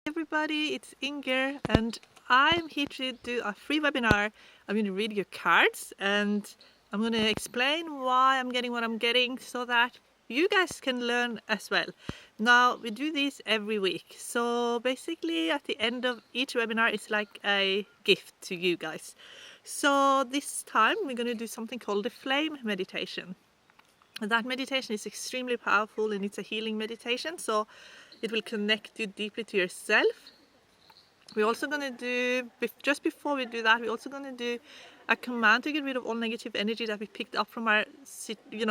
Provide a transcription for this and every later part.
Everybody, it's Inger and I'm here to do a free webinar. I'm going to read your cards and I'm going to explain why I'm getting what I'm getting so that you guys can learn as well. Now, we do these every week. So basically at the end of each webinar, it's like a gift to you guys. So this time we're going to do something called the flame meditation. That meditation is extremely powerful and it's a healing meditation. So it will connect you deeply to yourself. We're also going to do, just before we do that, we're also going to do a command to get rid of all negative energy that we picked up from our,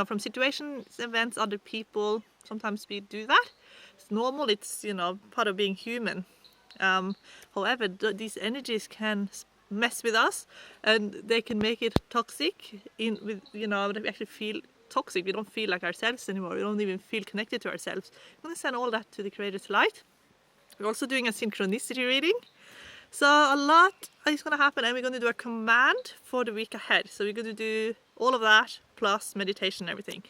from situations, events, other people. Sometimes we do that. It's normal. It's, part of being human. However, these energies can mess with us, and they can make it toxic. That we actually feel toxic. We don't feel like ourselves anymore. We don't even feel connected to ourselves. I'm going to send all that to the Creator's light. We're also doing a synchronicity reading. So a lot is going to happen, and we're going to do a command for the week ahead. So we're going to do all of that plus meditation and everything.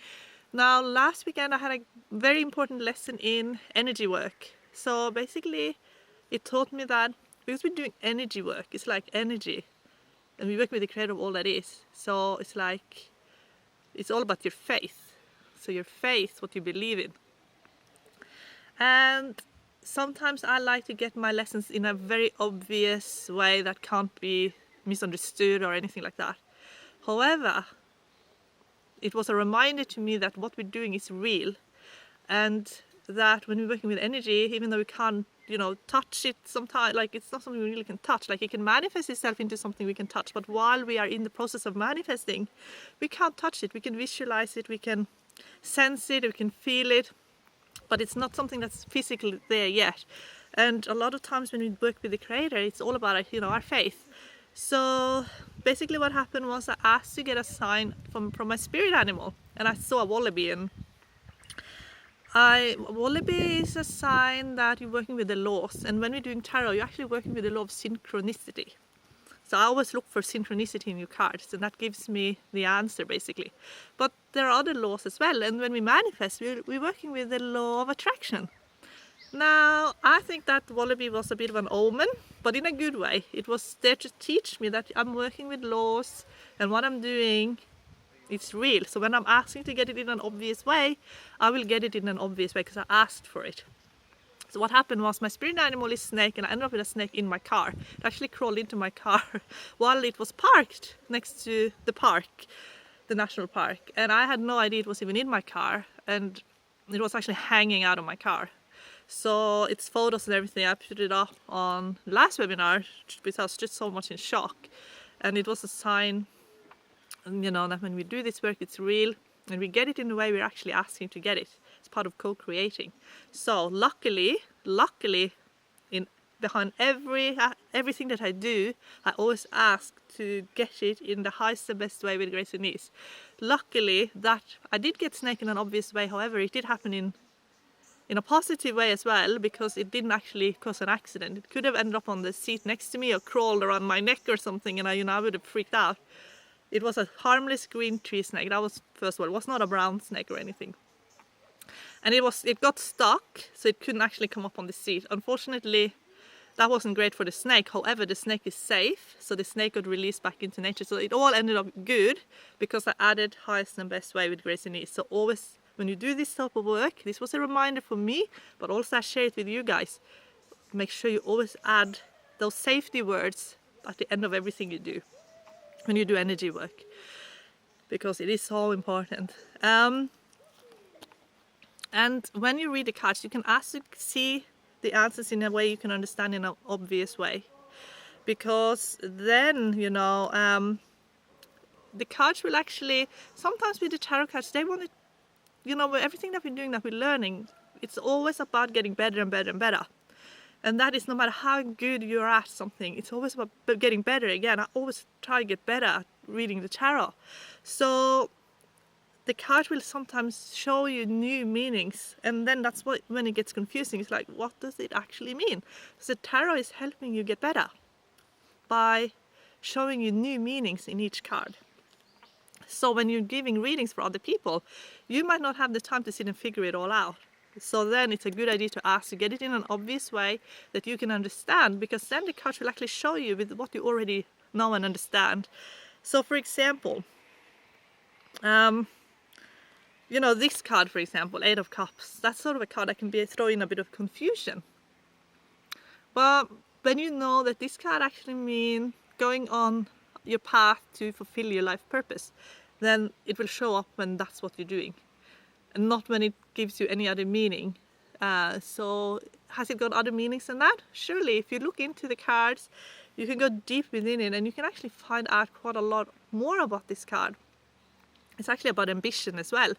Now, last weekend I had a very important lesson in energy work. So basically it taught me that because we're doing energy work, it's like energy, and we work with the Creator of all that is. So it's like, it's all about your faith. So your faith, what you believe in. And sometimes I like to get my lessons in a very obvious way that can't be misunderstood or anything like that. However, it was a reminder to me that what we're doing is real, and that when we're working with energy, even though we can't, touch it sometimes, like it's not something we really can touch, like it can manifest itself into something we can touch, but while we are in the process of manifesting, we can't touch it. We can visualize it, we can sense it, we can feel it, but it's not something that's physically there yet. And a lot of times when we work with the Creator, it's all about our faith. So basically what happened was I asked to get a sign from my spirit animal, and I saw a wallaby. And wallaby is a sign that you're working with the laws, and when we're doing tarot, you're actually working with the law of synchronicity. So I always look for synchronicity in your cards, and that gives me the answer basically. But there are other laws as well, and when we manifest, we're working with the law of attraction. Now, I think that wallaby was a bit of an omen, but in a good way. It was there to teach me that I'm working with laws, and what I'm doing, it's real. So when I'm asking to get it in an obvious way, I will get it in an obvious way because I asked for it. So what happened was my spirit animal is snake, and I ended up with a snake in my car. It actually crawled into my car while it was parked next to the park, the national park. And I had no idea it was even in my car, and it was actually hanging out of my car. So it's photos and everything. I put it up on last webinar because I was just so much in shock. And it was a sign, that when we do this work, it's real, and we get it in the way we're actually asking to get it. It's part of co-creating. So luckily, behind everything that I do, I always ask to get it in the highest and best way with grace and ease. Luckily, that I did get snake in an obvious way. However, it did happen in a positive way as well, because it didn't actually cause an accident. It could have ended up on the seat next to me or crawled around my neck or something, and I would have freaked out. It was a harmless green tree snake. That was, first of all, it was not a brown snake or anything. And it got stuck, so it couldn't actually come up on the seat. Unfortunately, that wasn't great for the snake. However, the snake is safe, so the snake got released back into nature. So it all ended up good because I added highest and best way with grace and ease. So always, when you do this type of work, this was a reminder for me, but also I share it with you guys. Make sure you always add those safety words at the end of everything you do when you do energy work, because it is so important. And when you read the cards, you can ask to see the answers in a way you can understand in an obvious way, because then the cards will actually, sometimes with the tarot cards, they want it, with everything that we're doing, that we're learning, it's always about getting better and better and better. And that is no matter how good you're at something, it's always about getting better again. I always try to get better at reading the tarot. So the card will sometimes show you new meanings, and then that's when it gets confusing. It's like, what does it actually mean? So the tarot is helping you get better by showing you new meanings in each card. So when you're giving readings for other people, you might not have the time to sit and figure it all out. So then it's a good idea to ask to get it in an obvious way that you can understand, because then the cards will actually show you with what you already know and understand. So for example, this card, for example, Eight of Cups, that's sort of a card that can be throw in a bit of confusion. But when you know that this card actually means going on your path to fulfill your life purpose, then it will show up when that's what you're doing, and not when it gives you any other meaning. So has it got other meanings than that? Surely, if you look into the cards, you can go deep within it and you can actually find out quite a lot more about this card. It's actually about ambition as well,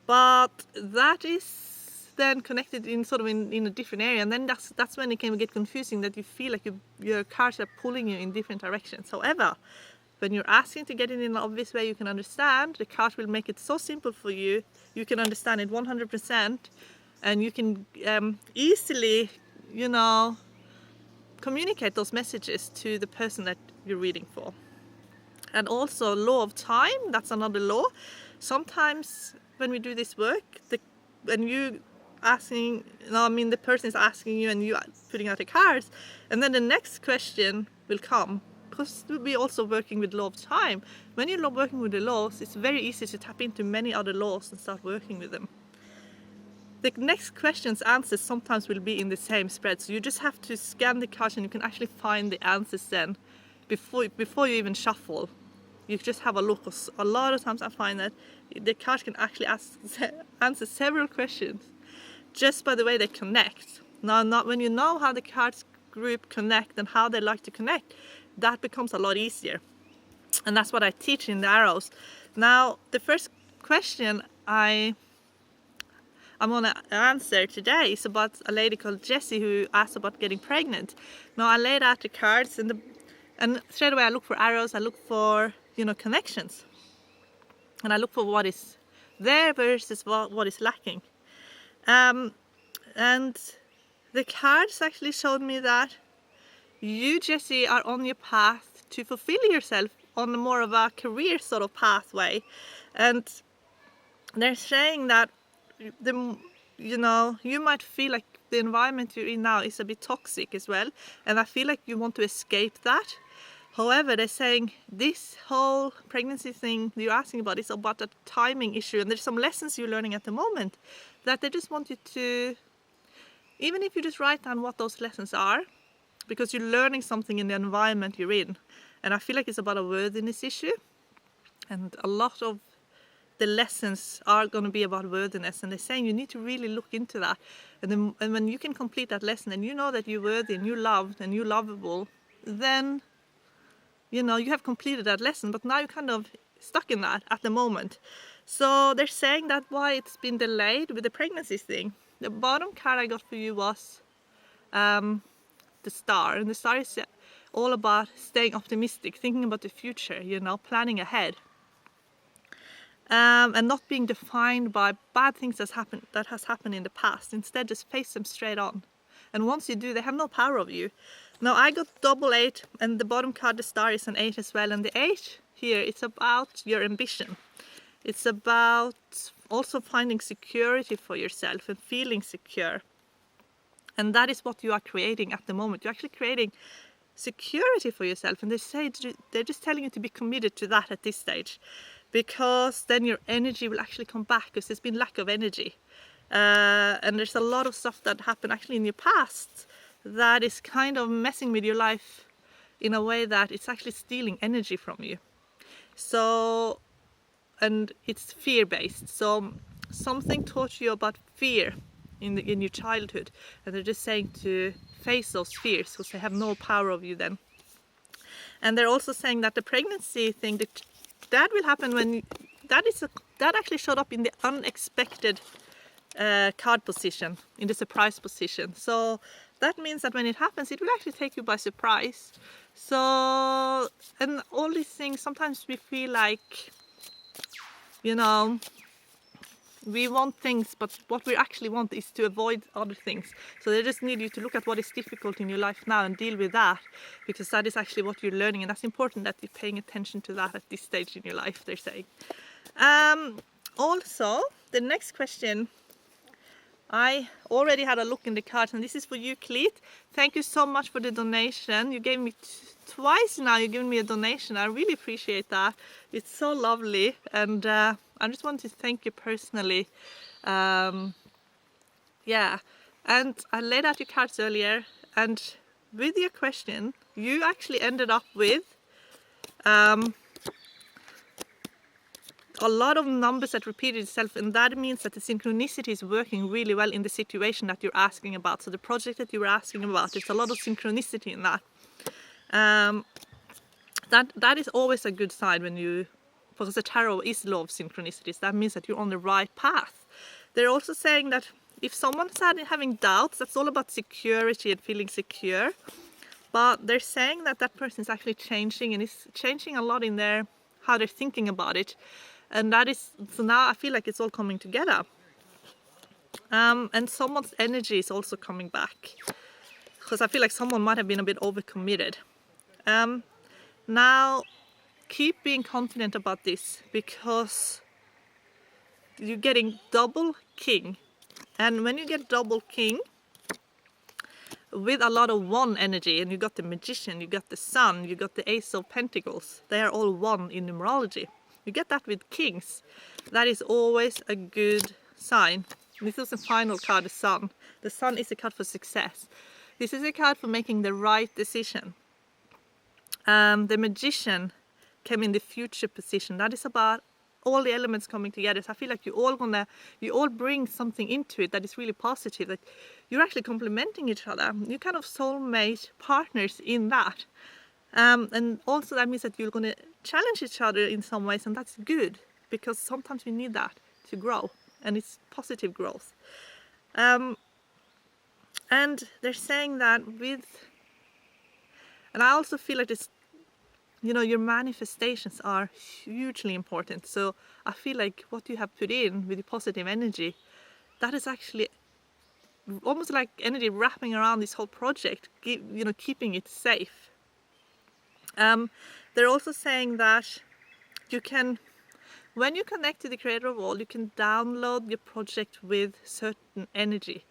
but that is then connected in sort of in a different area, and then that's when it can get confusing, that you feel like your cards are pulling you in different directions. However, when you're asking to get it in an obvious way you can understand, the card will make it so simple for you, you can understand it 100%, and you can easily, communicate those messages to the person that you're reading for. And also law of time, that's another law. Sometimes when we do this work, the person is asking you and you are putting out the cards, and then the next question will come, because we're also working with law of time. When you're working with the laws, it's very easy to tap into many other laws and start working with them. The next question's answers sometimes will be in the same spread, so you just have to scan the cards and you can actually find the answers then before you even shuffle. You just have a look. A lot of times I find that the cards can actually answer several questions just by the way they connect. Now, not when you know how the cards group connect and how they like to connect, that becomes a lot easier. And that's what I teach in the arrows. Now, the first question I'm going to answer today is about a lady called Jessie who asked about getting pregnant. Now, I laid out the cards and straight away I look for arrows, I look for connections, and I look for what is there versus what is lacking. And the cards actually showed me that you, Jessie, are on your path to fulfill yourself on more of a career sort of pathway, and they're saying that you might feel like the environment you're in now is a bit toxic as well, and I feel like you want to escape that. However, they're saying this whole pregnancy thing you're asking about is about a timing issue, and there's some lessons you're learning at the moment that they just want you to, even if you just write down what those lessons are, because you're learning something in the environment you're in. And I feel like it's about a worthiness issue, and a lot of the lessons are going to be about worthiness, and they're saying you need to really look into that. And when you can complete that lesson and you know that you're worthy and you're loved and you're lovable, then you have completed that lesson, but now you're kind of stuck in that at the moment. So they're saying that why it's been delayed with the pregnancy thing. The bottom card I got for you was the Star, and the Star is all about staying optimistic, thinking about the future, planning ahead, and not being defined by bad things that has happened in the past. Instead, just face them straight on, and once you do, they have no power over you. Now, I got double 8, and the bottom card, the Star, is an 8 as well. And the 8 here, it's about your ambition. It's about also finding security for yourself and feeling secure. And that is what you are creating at the moment. You're actually creating security for yourself. And they're just telling you to be committed to that at this stage, because then your energy will actually come back, because there's been lack of energy. And there's a lot of stuff that happened actually in your past that is kind of messing with your life in a way that it's actually stealing energy from you. So, and it's fear-based. So something taught you about fear in your childhood, and they're just saying to face those fears, because they have no power over you then. And they're also saying that the pregnancy thing, that will happen when that actually showed up in the unexpected card position, in the surprise position. So that means that when it happens, it will actually take you by surprise. So, and all these things, sometimes we feel like, we want things, but what we actually want is to avoid other things. So they just need you to look at what is difficult in your life now and deal with that, because that is actually what you're learning, and that's important that you're paying attention to that at this stage in your life, they're saying. Also, the next question I already had a look in the cards, and this is for you, Cleet. Thank you so much for the donation. You gave me twice now, you've given me a donation. I really appreciate that. It's so lovely, and I just want to thank you personally. Yeah, and I laid out your cards earlier, and with your question, you actually ended up with a lot of numbers that repeated itself, and that means that the synchronicity is working really well in the situation that you're asking about. So the project that you were asking about, there's a lot of synchronicity in that. That is always a good sign when you, because the tarot is law of synchronicities. That means that you're on the right path. They're also saying that if someone's having doubts, that's all about security and feeling secure. But they're saying that that person is actually changing, and is changing a lot in their how they're thinking about it. And that is, so now I feel like it's all coming together. And someone's energy is also coming back, because I feel like someone might have been a bit overcommitted. Now, keep being confident about this, because you're getting double king. And when you get double king with a lot of one energy, and you got the magician, you got the sun, you got the ace of pentacles, they are all one in numerology. You get that with kings. That is always a good sign. This is the final card, the sun. The sun is a card for success. This is a card for making the right decision. The magician came in the future position. That is about all the elements coming together. So I feel like you all bring something into it that is really positive, that you're actually complementing each other. You're kind of soulmate partners in that. And also that means that you're going to challenge each other in some ways, and that's good, because sometimes we need that to grow, and it's positive growth. And they're saying that with, and I also feel like this, you know, your manifestations are hugely important. So I feel like what you have put in with your positive energy, that is actually almost like energy wrapping around this whole project, you know, keeping it safe. They're also saying that you can, when you connect to the creator of all, you can download your project with certain energy,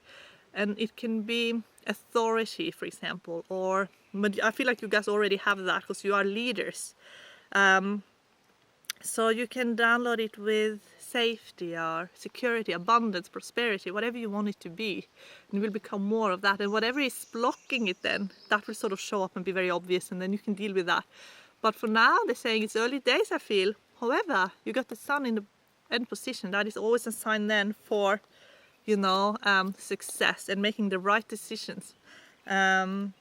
and it can be authority, for example, or, but I feel like you guys already have that because you are leaders. So you can download it with safety or security, abundance, prosperity, whatever you want it to be, and it will become more of that. And whatever is blocking it, then that will sort of show up and be very obvious, and then you can deal with that. But for now, they're saying it's early days, I feel. However, you got the sun in the end position. That is always a sign then for, you know, success and making the right decisions, and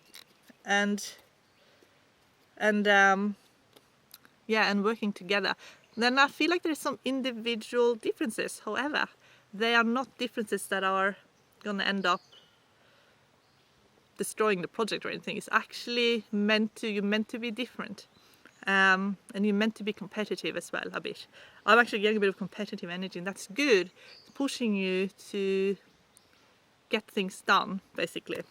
working together. Then I feel like there's some individual differences. However, they are not differences that are going to end up destroying the project or anything. It's actually you're meant to be different. And you're meant to be competitive as well, a bit. I'm actually getting a bit of competitive energy, and that's good. It's pushing you to get things done, basically.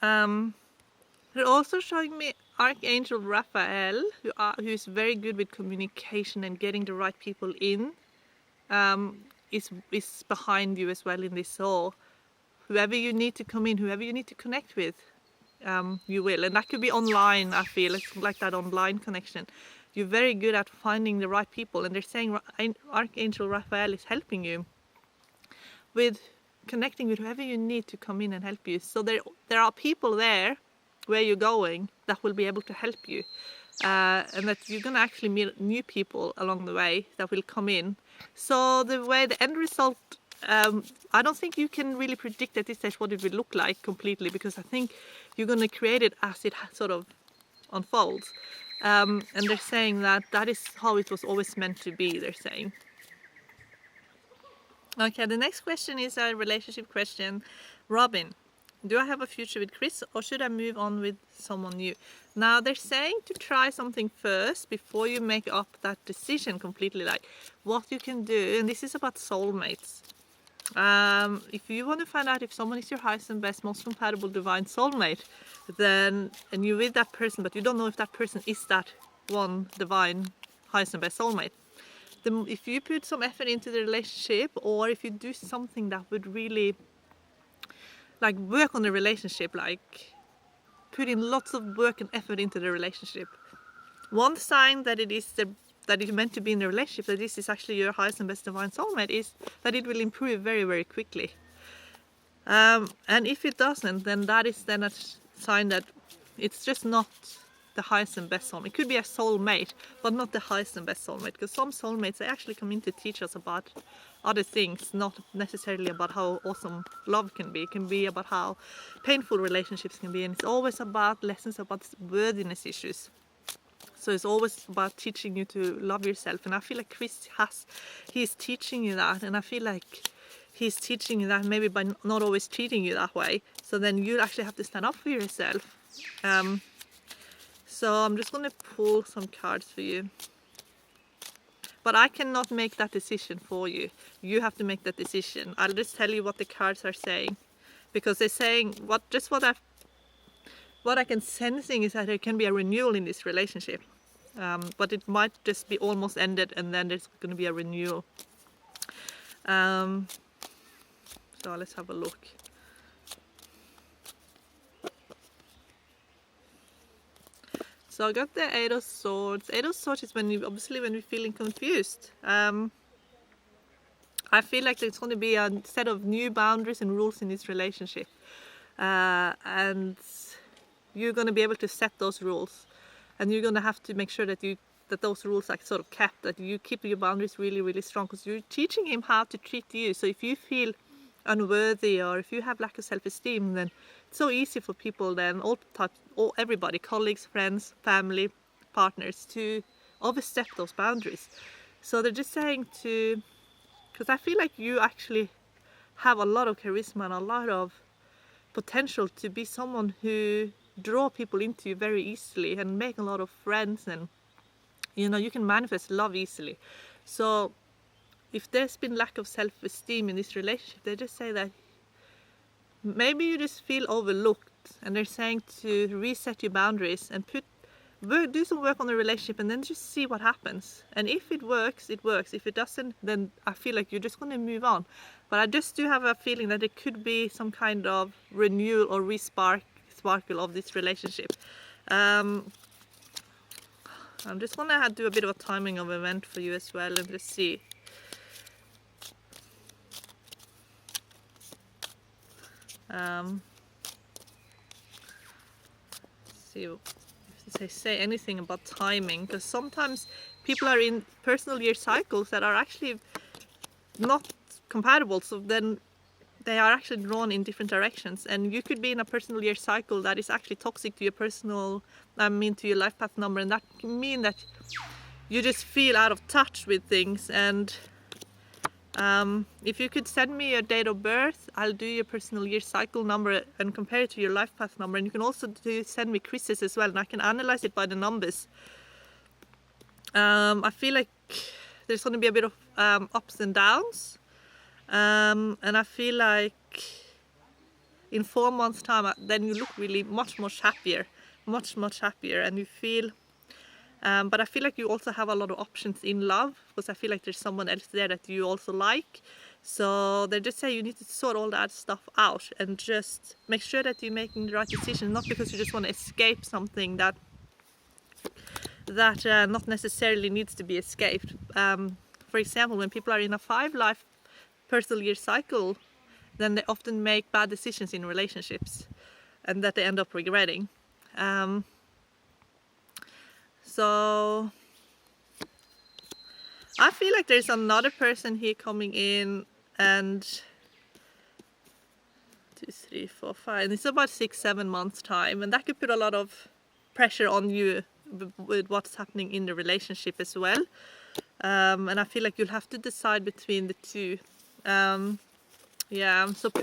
They're also showing me Archangel Raphael, who is very good with communication and getting the right people in. Is behind you as well in this. So whoever you need to come in, whoever you need to connect with, you will. And that could be online, I feel. It's like that online connection. You're very good at finding the right people. And they're saying Archangel Raphael is helping you with connecting with whoever you need to come in and help you. So there are people there where you're going that will be able to help you. And that you're going to actually meet new people along the way that will come in. So the end result, I don't think you can really predict at this stage what it will look like completely, because I think you're going to create it as it sort of unfolds. And they're saying that is how it was always meant to be, they're saying. Okay, the next question is a relationship question. Robin, do I have a future with Chris, or should I move on with someone new? Now, they're saying to try something first before you make up that decision completely, like what you can do. And this is about soulmates. If you want to find out if someone is your highest and best, most compatible divine soulmate, then, and you're with that person, but you don't know if that person is that one divine highest and best soulmate, if you put some effort into the relationship, or if you do something that would really like work on the relationship, like put in lots of work and effort into the relationship. One sign that that you're meant to be in a relationship, that this is actually your highest and best divine soulmate, is that it will improve very, very quickly. And if it doesn't, then that is then a sign that it's just not the highest and best soulmate. It could be a soulmate, but not the highest and best soulmate, because some soulmates, they actually come in to teach us about other things, not necessarily about how awesome love can be. It can be about how painful relationships can be, and it's always about lessons about worthiness issues. So it's always about teaching you to love yourself, and I feel like Chris he's teaching you that, and I feel like he's teaching you that maybe by not always treating you that way. So then you actually have to stand up for yourself. So I'm just going to pull some cards for you. But I cannot make that decision for you. You have to make that decision. I'll just tell you what the cards are saying. Because they're saying, what I can sensing is that there can be a renewal in this relationship. But it might just be almost ended, and then there's going to be a renewal. So let's have a look. So I got the Eight of Swords. Eight of Swords is when we're feeling confused. I feel like there's going to be a set of new boundaries and rules in this relationship, and you're going to be able to set those rules, and you're going to have to make sure that those rules are sort of kept, that you keep your boundaries really, really strong, because you're teaching him how to treat you. So if you feel unworthy, or if you have lack of self-esteem, then it's so easy for people, then everybody, colleagues, friends, family, partners, to overstep those boundaries. So they're just saying because I feel like you actually have a lot of charisma and a lot of potential to be someone who draw people into you very easily and make a lot of friends, and you can manifest love easily. So if there's been lack of self-esteem in this relationship, they just say that maybe you just feel overlooked, and they're saying to reset your boundaries and do some work on the relationship, and then just see what happens. And if it works, it works. If it doesn't, then I feel like you're just going to move on. But I just do have a feeling that it could be some kind of renewal or sparkle of this relationship. I'm just going to do a bit of a timing of event for you as well, and just see. See if they say anything about timing, because sometimes people are in personal year cycles that are actually not compatible, so then they are actually drawn in different directions, and you could be in a personal year cycle that is actually toxic to your to your life path number, and that can mean that you just feel out of touch with things. And if you could send me your date of birth, I'll do your personal year cycle number and compare it to your life path number. And you can also send me Chris's as well, and I can analyze it by the numbers. I feel like there's going to be a bit of ups and downs, and I feel like in 4 months' time, then you look really much happier, much happier, and you feel. But I feel like you also have a lot of options in love, because I feel like there's someone else there that you also like. So they just say you need to sort all that stuff out and just make sure that you're making the right decision, not because you just want to escape something that not necessarily needs to be escaped. For example, when people are in a 5-life personal year cycle, then they often make bad decisions in relationships, and that they end up regretting. So I feel like there's another person here coming in, and 2, 3, 4, 5, and it's about 6-7 months time, and that could put a lot of pressure on you with what's happening in the relationship as well. And I feel like you'll have to decide between the two. So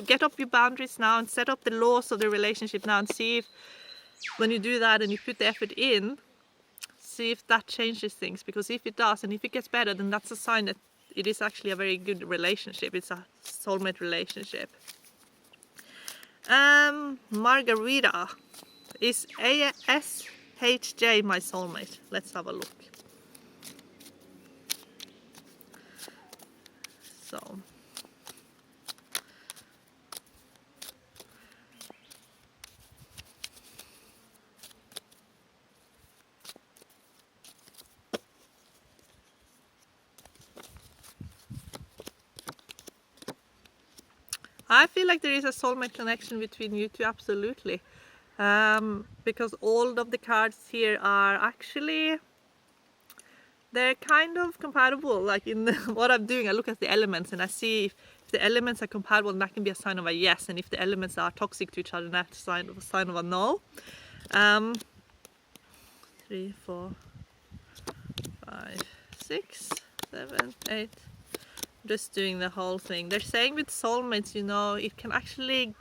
get up your boundaries now and set up the laws of the relationship now, and see if when you do that and you put the effort in, see if that changes things. Because if it does, and if it gets better, then that's a sign that it is actually a very good relationship. It's a soulmate relationship. Margarita, is ASHJ my soulmate? Let's have a look. So I feel like there is a soulmate connection between you two, absolutely. Because all of the cards here are actually, they're kind of compatible. Like in what I'm doing, I look at the elements and I see if the elements are compatible, and that can be a sign of a yes. And if the elements are toxic to each other, that's a sign of a no. 3, 4, 5, 6, 7, 8. Just doing the whole thing. They're saying with soulmates, you know, it can actually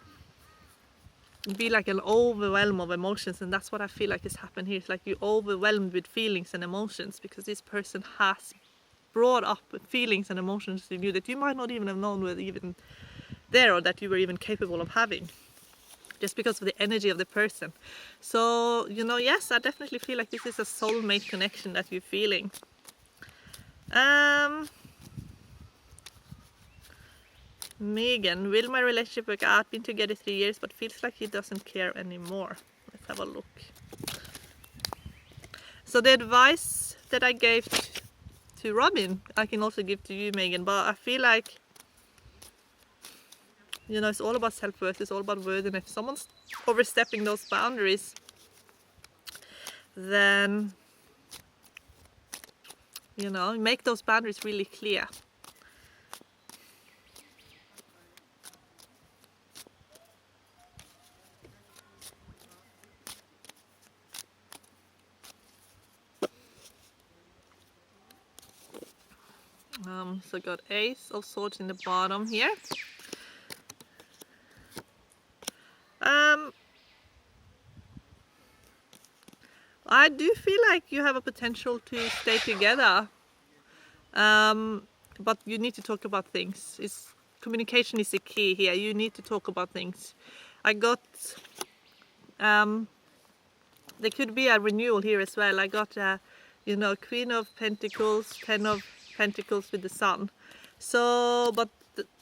be like an overwhelm of emotions, and that's what I feel like has happened here. It's like you're overwhelmed with feelings and emotions because this person has brought up feelings and emotions in you that you might not even have known were even there, or that you were even capable of having, just because of the energy of the person. So, you know, yes, I definitely feel like this is a soulmate connection that you're feeling. Megan, will my relationship work out? Been together 3 years, but feels like he doesn't care anymore. Let's have a look. So the advice that I gave to Robin, I can also give to you, Megan, but I feel like, you know, it's all about self-worth, it's all about worthiness. If someone's overstepping those boundaries, then, you know, make those boundaries really clear. So got Ace of Swords in the bottom here. I do feel like you have a potential to stay together, but you need to talk about things. Communication is the key here. You need to talk about things. I got, there could be a renewal here as well. I got, you know, Queen of Pentacles, 10 of Pentacles with the Sun. So, but,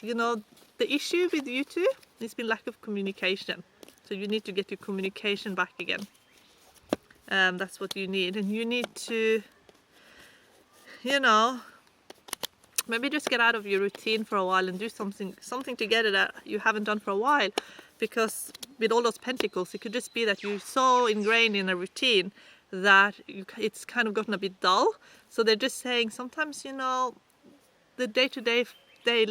you know, the issue with you two has been lack of communication. So you need to get your communication back again. That's what you need. And you need to, you know, maybe just get out of your routine for a while and do something together that you haven't done for a while. Because with all those pentacles, it could just be that you're so ingrained in a routine that it's kind of gotten a bit dull. So they're just saying sometimes, you know, the day-to-day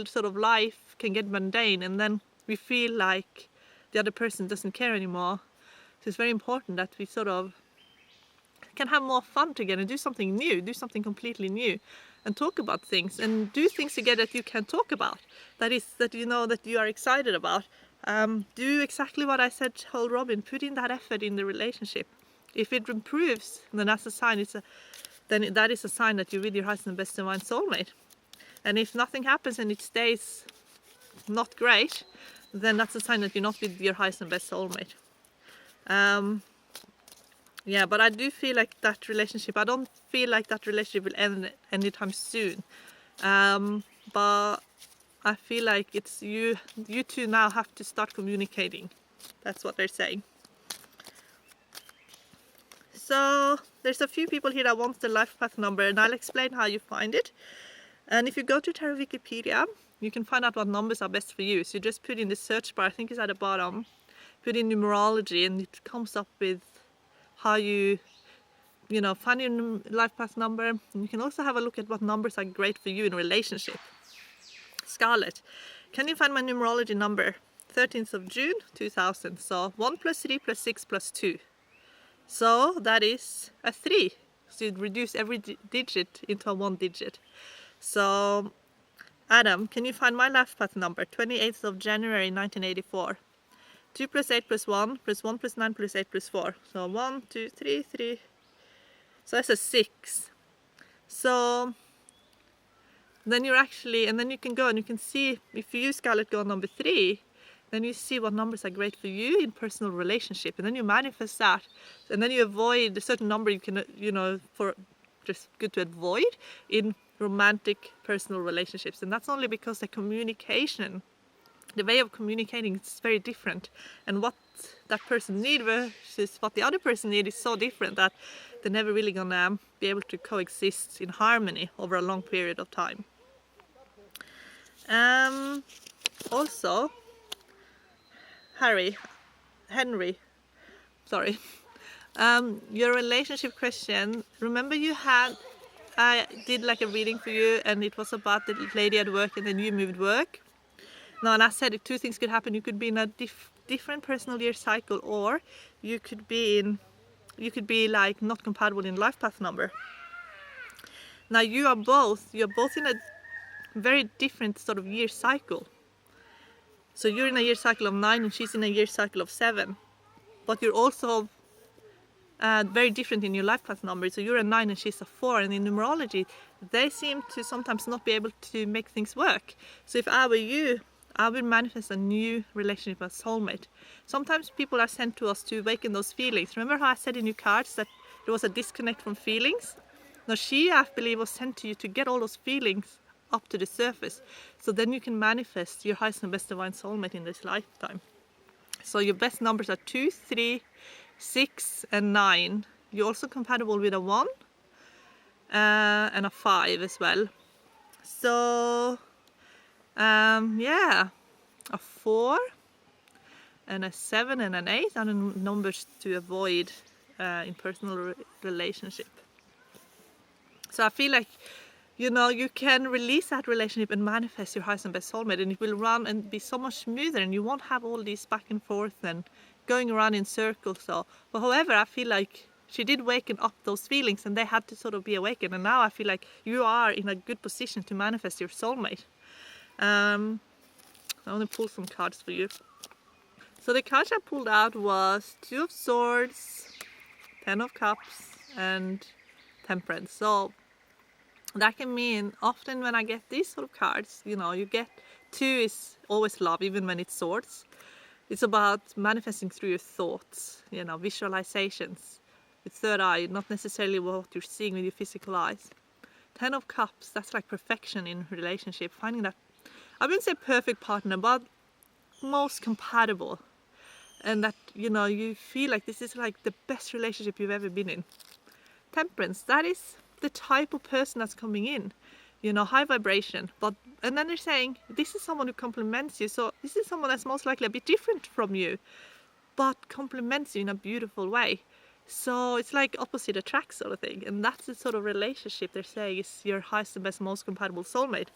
sort of life can get mundane, and then we feel like the other person doesn't care anymore. So it's very important that we sort of can have more fun together and do something new, do something completely new, and talk about things and do things together that you can talk about. That you know that you are excited about. Do exactly what I said, told Robin. Put in that effort in the relationship. If it improves, then that's a sign. That is a sign that you're with your highest and best divine soulmate. And if nothing happens and it stays not great, then that's a sign that you're not with your highest and best soulmate. Yeah, but I do feel like that relationship, I don't feel like that relationship will end anytime soon. But I feel like it's you two now have to start communicating. That's what they're saying. So there's a few people here that want the life path number, and I'll explain how you find it. And if you go to Tarot Wikipedia, you can find out what numbers are best for you. So you just put in the search bar, I think it's at the bottom, put in numerology, and it comes up with how you know, find your life path number. And you can also have a look at what numbers are great for you in a relationship. Scarlett, can you find my numerology number? 13th of June 2000. So 1 + 3 + 6 + 2. So that is a 3. So you reduce every digit into a 1 digit. So Adam, can you find my life path number? 28th of January 1984. 2 + 8 + 1 + 1 + 9 + 8 + 4. So 1, 2, 3, 3. So that's a 6. So then you're actually, and then you can go and you can see, if you use Scarlett Go number 3, then you see what numbers are great for you in personal relationship, and then you manifest that, and then you avoid a certain number you can, you know, for just good to avoid in romantic personal relationships, and that's only because the way of communicating is very different, and what that person needs versus what the other person needs is so different that they're never really gonna be able to coexist in harmony over a long period of time. Also, Henry, sorry. Your relationship question, remember I did like a reading for you, and it was about the lady at work and then you moved work. Now, and I said two things could happen. You could be in a different personal year cycle, or you could be like not compatible in life path number. Now you're both in a very different sort of year cycle. So you're in a year cycle of 9 and she's in a year cycle of 7. But you're also very different in your life path number. So you're a 9 and she's a 4, and in numerology they seem to sometimes not be able to make things work. So if I were you, I would manifest a new relationship as soulmate. Sometimes people are sent to us to awaken those feelings. Remember how I said in your cards that there was a disconnect from feelings? Now she, I believe, was sent to you to get all those feelings up to the surface, so then you can manifest your highest and best divine soulmate in this lifetime. So your best numbers are 2, 3, 6 and 9. You're also compatible with a 1 and a 5 as well. So yeah, a 4 and a 7 and an 8 are the numbers to avoid in personal relationship. So I feel like, you know, you can release that relationship and manifest your highest and best soulmate, and it will run and be so much smoother, and you won't have all these back and forth and going around in circles. So, but however, I feel like she did waken up those feelings, and they had to sort of be awakened, and now I feel like you are in a good position to manifest your soulmate. I want to pull some cards for you. So the cards I pulled out was 2 of Swords, 10 of Cups and Temperance. So that can mean often when I get these sort of cards, you know, you get 2 is always love, even when it's Swords. It's about manifesting through your thoughts, you know, visualizations with third eye, not necessarily what you're seeing with your physical eyes. 10 of Cups, that's like perfection in relationship, finding that, I wouldn't say perfect partner, but most compatible. And that, you know, you feel like this is like the best relationship you've ever been in. Temperance, that is the type of person that's coming in, you know, high vibration, and then they're saying this is someone who complements you. So this is someone that's most likely a bit different from you, but complements you in a beautiful way. So it's like opposite attract sort of thing, and that's the sort of relationship they're saying is your highest and best, most compatible soulmate.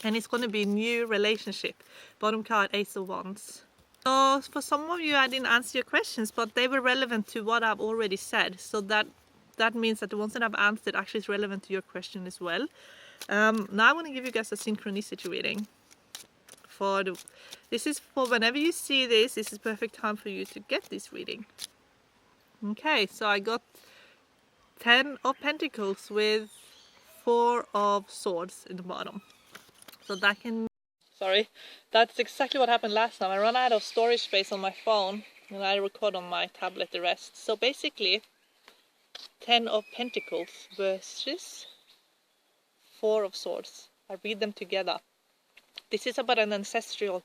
And it's going to be a new relationship. Bottom card, Ace of Wands. So for some of you, I didn't answer your questions, but they were relevant to what I've already said. So that means that the ones that I've answered actually is relevant to your question as well. Now I want to give you guys a synchronicity reading. This is for whenever you see this is perfect time for you to get this reading. Okay, so I got 10 of Pentacles with 4 of Swords in the bottom. So that can... Sorry, that's exactly what happened last time. I ran out of storage space on my phone and I record on my tablet the rest. So basically, 10 of Pentacles versus 4 of Swords. I read them together. This is about an ancestral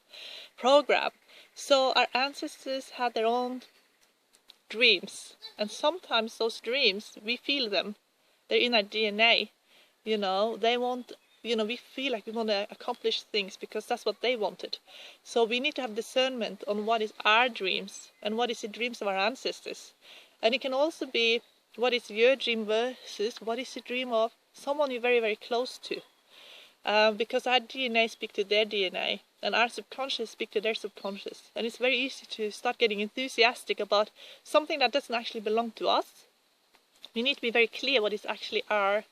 program. So our ancestors had their own dreams, and sometimes those dreams, we feel them. They're in our DNA. You know, they want, you know, we feel like we want to accomplish things because that's what they wanted. So we need to have discernment on what is our dreams and what is the dreams of our ancestors. And it can also be what is your dream versus what is the dream of someone you're very, very close to. Because our DNA speak to their DNA and our subconscious speak to their subconscious. And it's very easy to start getting enthusiastic about something that doesn't actually belong to us. We need to be very clear what is actually our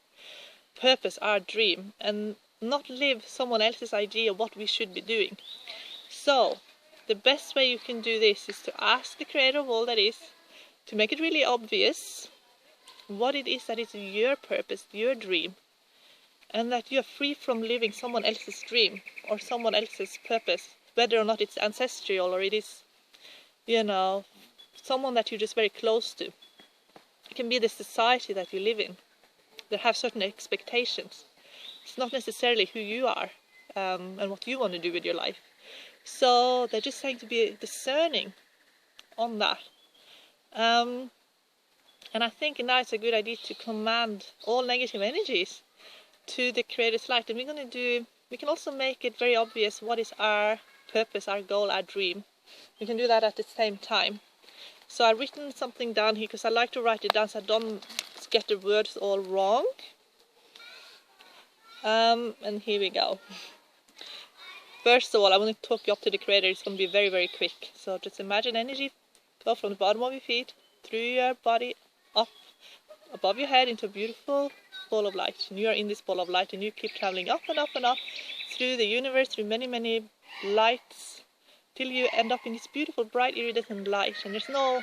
purpose, our dream, and not live someone else's idea of what we should be doing. So the best way you can do this is to ask the creator of all that is, to make it really obvious what it is that is your purpose, your dream, and that you're free from living someone else's dream or someone else's purpose, whether or not it's ancestral or it is, you know, someone that you're just very close to. It can be the society that you live in that have certain expectations. It's not necessarily who you are and what you want to do with your life. So they're just saying to be discerning on that. And I think now it's a good idea to command all negative energies to the Creator's light. And we can also make it very obvious what is our purpose, our goal, our dream. We can do that at the same time. So I've written something down here because I like to write it down so I don't get the words all wrong. And here we go. First of all, I want to talk you up to the Creator. It's going to be very, very quick. So just imagine energy go from the bottom of your feet, through your body, up above your head into a beautiful ball of light. And you are in this ball of light, and you keep traveling up and up and up through the universe, through many, many lights, till you end up in this beautiful, bright, iridescent light. And there's no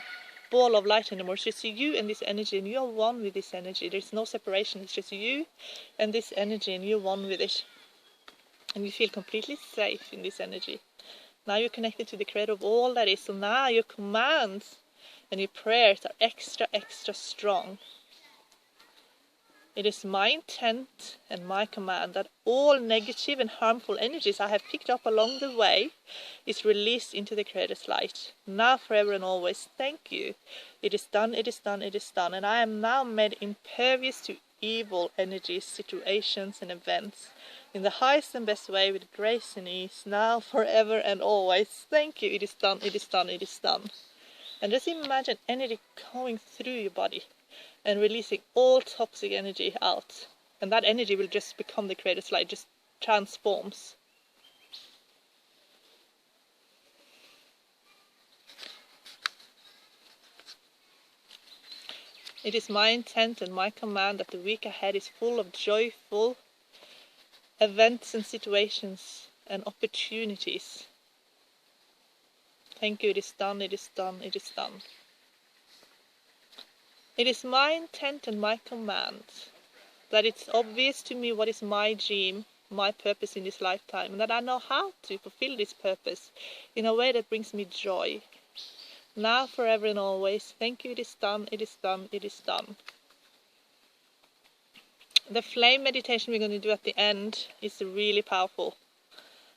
ball of light anymore. It's just you and this energy, and you are one with this energy. There's no separation. It's just you and this energy, and you're one with it. And you feel completely safe in this energy. Now you're connected to the Creator of all that is. So now your commands and your prayers are extra, extra strong. It is my intent and my command that all negative and harmful energies I have picked up along the way is released into the Creator's light. Now, forever and always, thank you. It is done, it is done, it is done. And I am now made impervious to evil energies, situations and events in the highest and best way with grace and ease, now, forever and always. Thank you, it is done, it is done, it is done. And just imagine energy going through your body and releasing all toxic energy out. And that energy will just become the Creator's light, just transforms. It is my intent and my command that the week ahead is full of joyful events and situations and opportunities. Thank you, it is done, it is done, it is done. It is my intent and my command that it's obvious to me what is my dream, my purpose in this lifetime, and that I know how to fulfill this purpose in a way that brings me joy. Now, forever and always, thank you, it is done, it is done, it is done. The flame meditation we're going to do at the end is really powerful.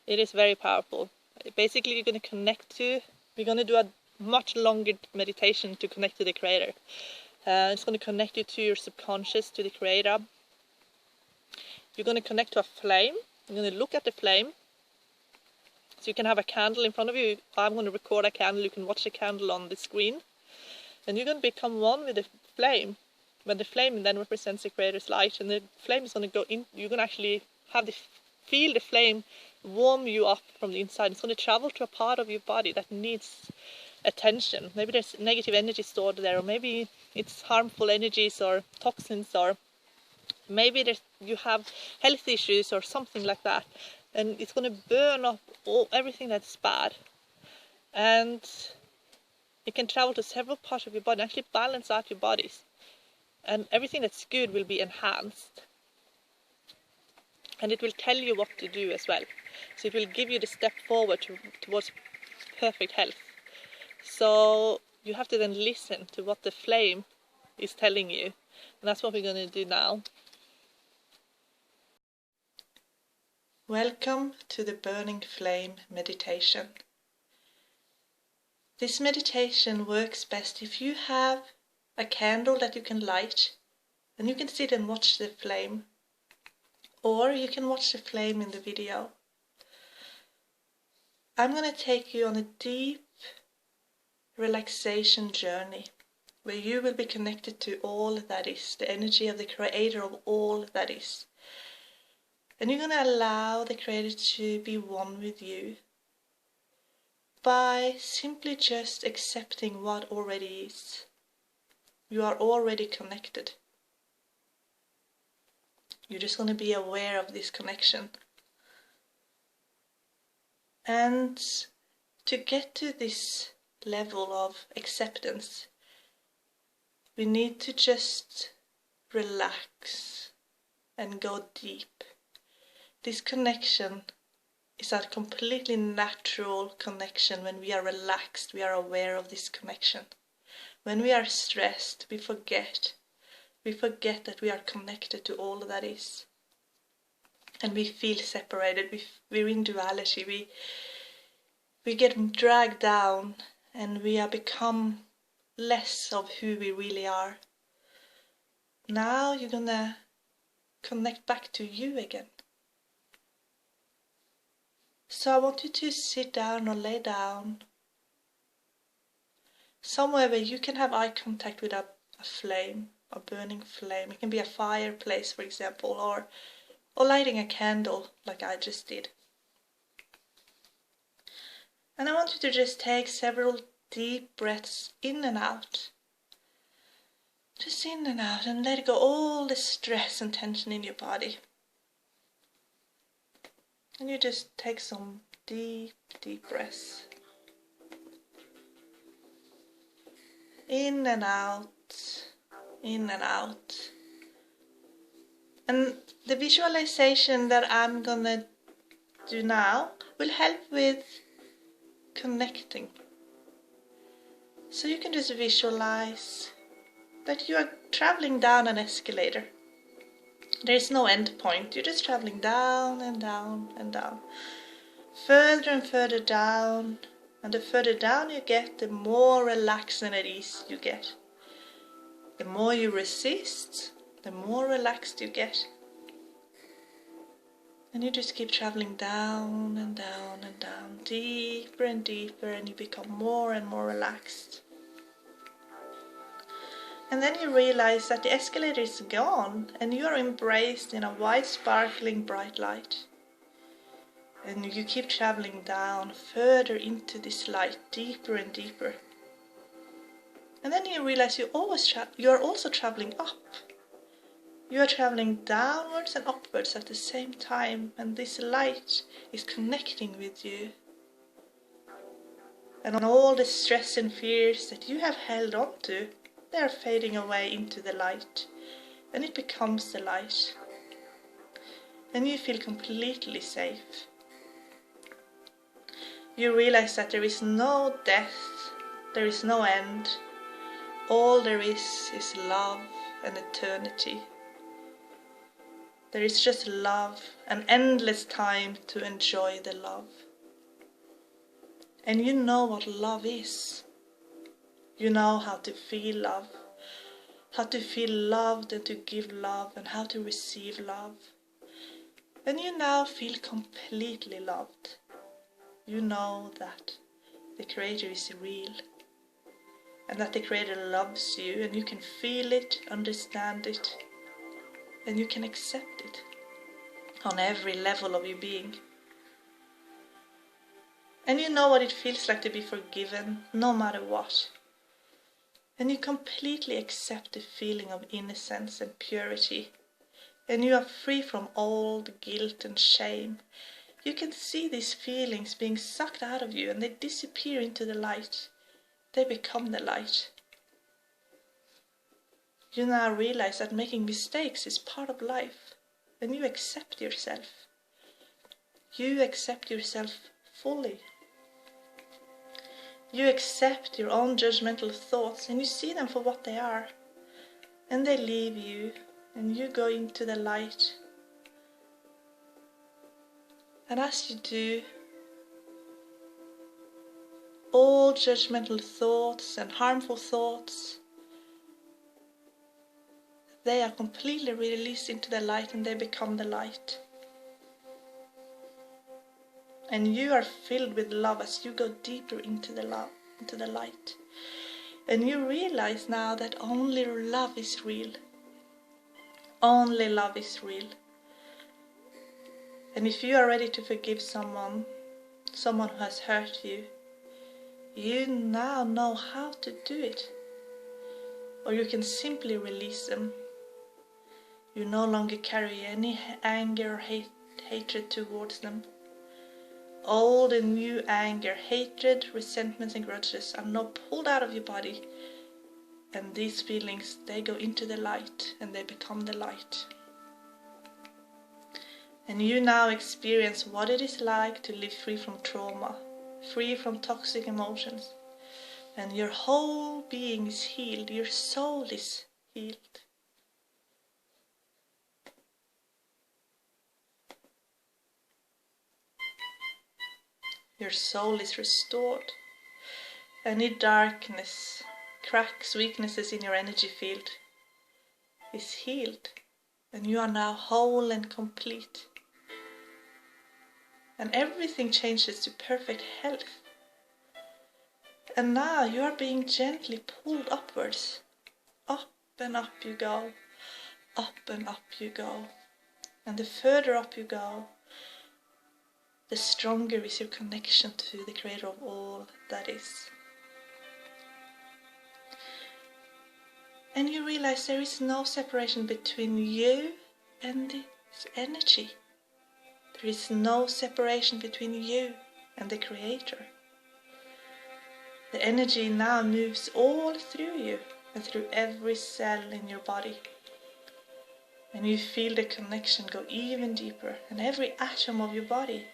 It is very powerful. Basically, we're going to do a much longer meditation to connect to the Creator. It's going to connect you to your subconscious, to the Creator. You're going to connect to a flame. You're going to look at the flame. So you can have a candle in front of you. I'm going to record a candle. You can watch the candle on the screen. And you're going to become one with the flame. When the flame then represents the Creator's light, and the flame is going to go in, you're going to actually feel the flame warm you up from the inside. It's going to travel to a part of your body that needs attention. Maybe there's negative energy stored there, or maybe it's harmful energies or toxins, or maybe you have health issues or something like that. And it's going to burn up everything that's bad. And it can travel to several parts of your body and actually balance out your bodies. And everything that's good will be enhanced. And it will tell you what to do as well. So it will give you the step forward towards perfect health. So you have to then listen to what the flame is telling you. And that's what we're going to do now. Welcome to the Burning Flame meditation. This meditation works best if you have a candle that you can light, and you can sit and watch the flame, or you can watch the flame in the video. I'm going to take you on a deep relaxation journey where you will be connected to all that is, the energy of the Creator of all that is. And you're going to allow the Creator to be one with you by simply just accepting what already is. You are already connected. You're just going to be aware of this connection. And to get to this level of acceptance, we need to just relax and go deep. This connection is a completely natural connection. When we are relaxed, we are aware of this connection. When we are stressed, we forget that we are connected to all that is. and we feel separated. We're in duality. We get dragged down, and we are become less of who we really are. Now you're gonna connect back to you again. So I want you to sit down or lay down somewhere where you can have eye contact with a flame, a burning flame. It can be a fireplace, for example, or lighting a candle like I just did. And I want you to just take several deep breaths in and out. Just in and out, and let go all the stress and tension in your body. And you just take some deep, deep breaths. In and out, in and out. And the visualization that I'm gonna do now will help with connecting. So you can just visualize that you are traveling down an escalator. There is no end point. You're just traveling down and down and down. Further and further down. And the further down you get, the more relaxed and at ease you get. The more you resist, the more relaxed you get. And you just keep traveling down and down and down, deeper and deeper, and you become more and more relaxed. And then you realize that the escalator is gone, and you are embraced in a white, sparkling, bright light. And you keep traveling down further into this light, deeper and deeper. And then you realize you are also traveling up. You are traveling downwards and upwards at the same time, and this light is connecting with you. And all the stress and fears that you have held on to, they are fading away into the light, and it becomes the light. And you feel completely safe. You realize that there is no death, there is no end. All there is love and eternity. There is just love, an endless time to enjoy the love. And you know what love is. You know how to feel love, how to feel loved and to give love, and how to receive love. And you now feel completely loved. You know that the Creator is real, and that the Creator loves you, and you can feel it, understand it, and you can accept it on every level of your being. And you know what it feels like to be forgiven, no matter what. And you completely accept the feeling of innocence and purity. And you are free from old guilt and shame. You can see these feelings being sucked out of you, and they disappear into the light. They become the light. You now realize that making mistakes is part of life, and you accept yourself. You accept yourself fully. You accept your own judgmental thoughts, and you see them for what they are. And they leave you, and you go into the light. And as you do, all judgmental thoughts and harmful thoughts, they are completely released into the light, and they become the light. And you are filled with love as you go deeper into the love, into the light. And you realize now that only love is real. Only love is real. And if you are ready to forgive someone who has hurt you, you now know how to do it. Or you can simply release them. You no longer carry any anger or hatred towards them. Old and new anger, hatred, resentments and grudges are now pulled out of your body. And these feelings, they go into the light, and they become the light. And you now experience what it is like to live free from trauma, free from toxic emotions. And your whole being is healed, your soul is healed. Your soul is restored. Any darkness, cracks, weaknesses in your energy field is healed. And you are now whole and complete. And everything changes to perfect health. And now you are being gently pulled upwards. Up and up you go. Up and up you go. And the further up you go, the stronger is your connection to the Creator of all that is. And you realize there is no separation between you and this energy. There is no separation between you and the Creator. The energy now moves all through you and through every cell in your body. And you feel the connection go even deeper, and every atom of your body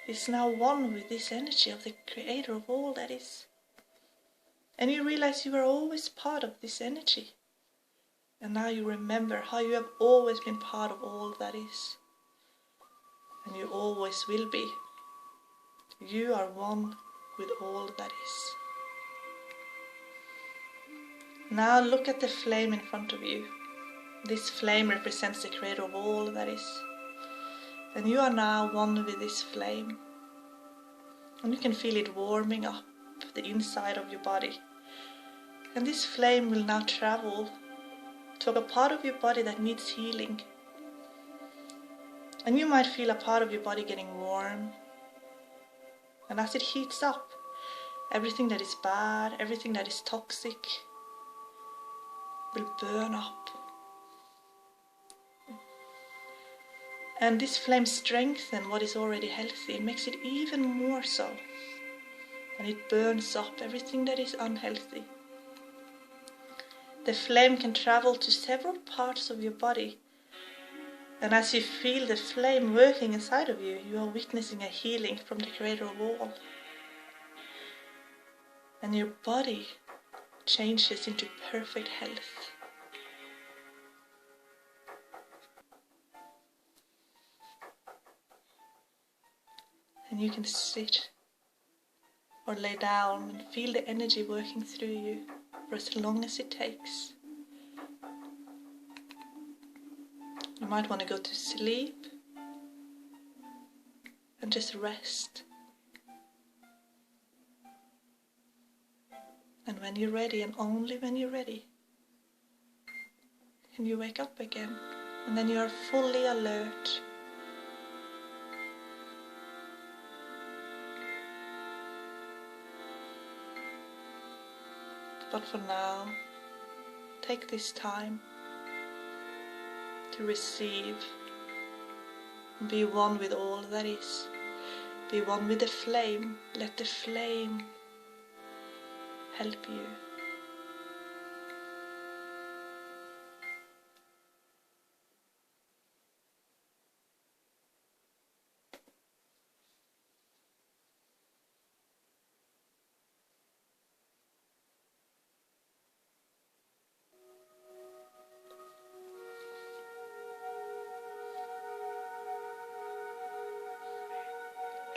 is now one with this energy of the Creator of all that is. And you realize you are always part of this energy. And now you remember how you have always been part of all that is. And you always will be. You are one with all that is. Now look at the flame in front of you. This flame represents the Creator of all that is. And you are now one with this flame. And you can feel it warming up the inside of your body. And this flame will now travel to a part of your body that needs healing. And you might feel a part of your body getting warm. And as it heats up, everything that is bad, everything that is toxic, will burn up. And this flame strengthens what is already healthy. It makes it even more so. And it burns up everything that is unhealthy. The flame can travel to several parts of your body. And as you feel the flame working inside of you, you are witnessing a healing from the Creator of all. And your body changes into perfect health. And you can sit or lay down and feel the energy working through you for as long as it takes. You might want to go to sleep and just rest. And when you're ready, and only when you're ready, can you wake up again, and then you are fully alert. But for now, take this time to receive, be one with all that is, be one with the flame. Let the flame help you.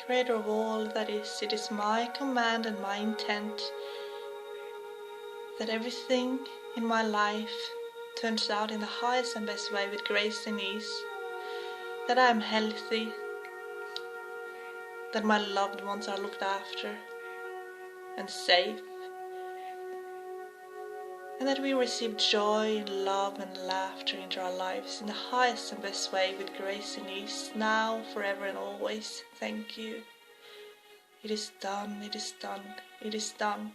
Creator of all that is, it is my command and my intent that everything in my life turns out in the highest and best way with grace and ease, that I am healthy, that my loved ones are looked after and safe, and that we receive joy and love and laughter into our lives in the highest and best way with grace and ease, now, forever and always. Thank you. It is done, it is done, it is done.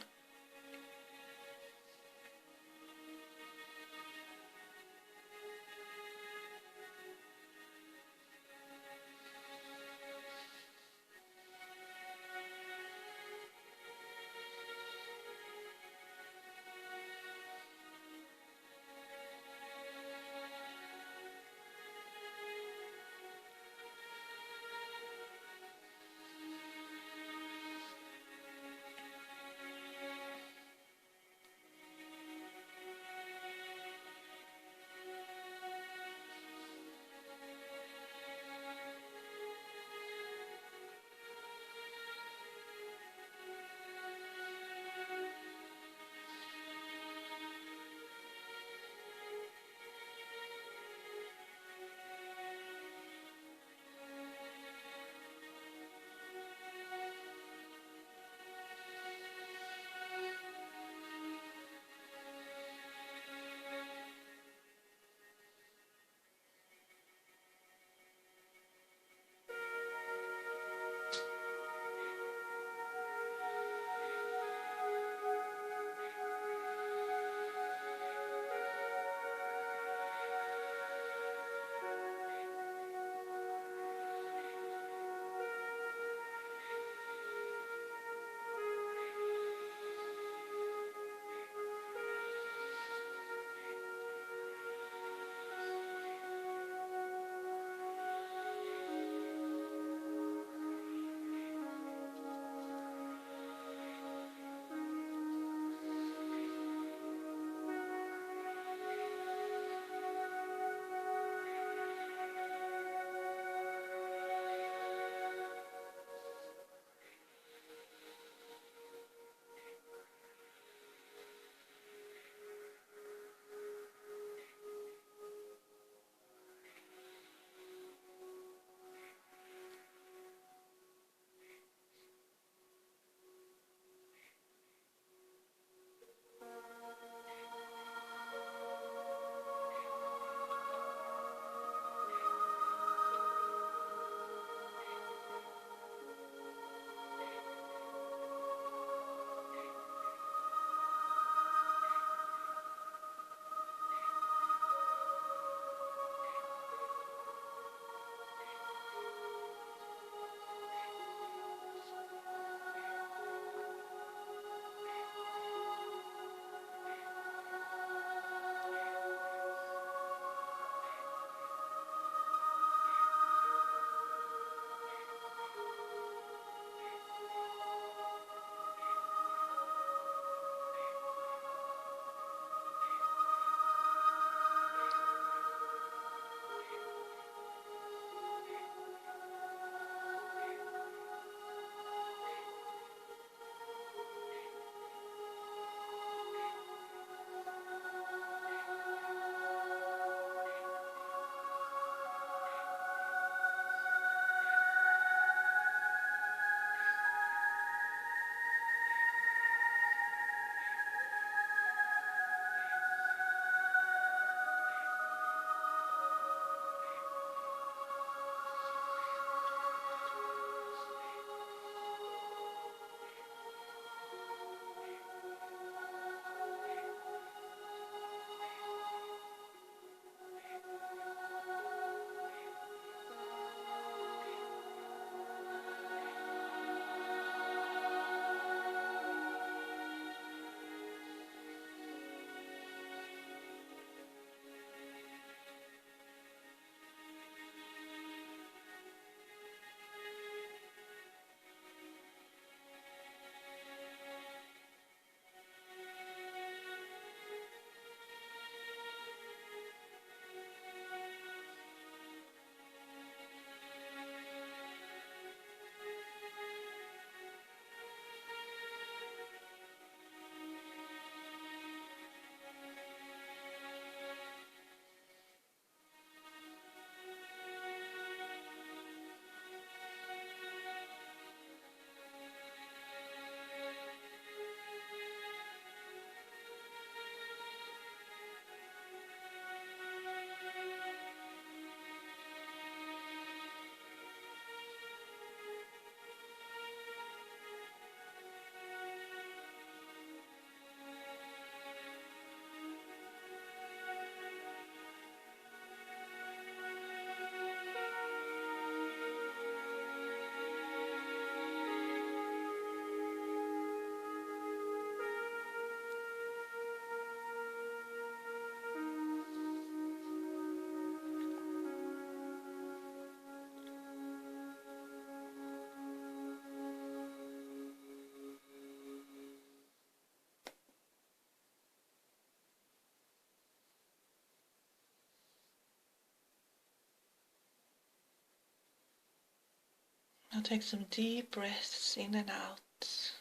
Now take some deep breaths in and out,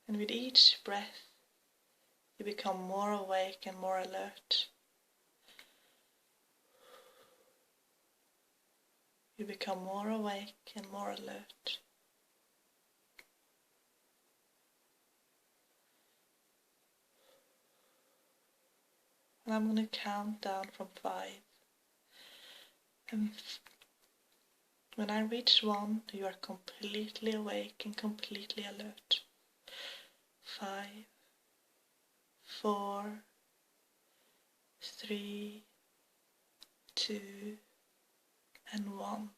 and with each breath you become more awake and more alert. You become more awake and more alert. And I'm going to count down from 5. And when I reach 1, you are completely awake and completely alert. 5, 4, 3, 2, and 1.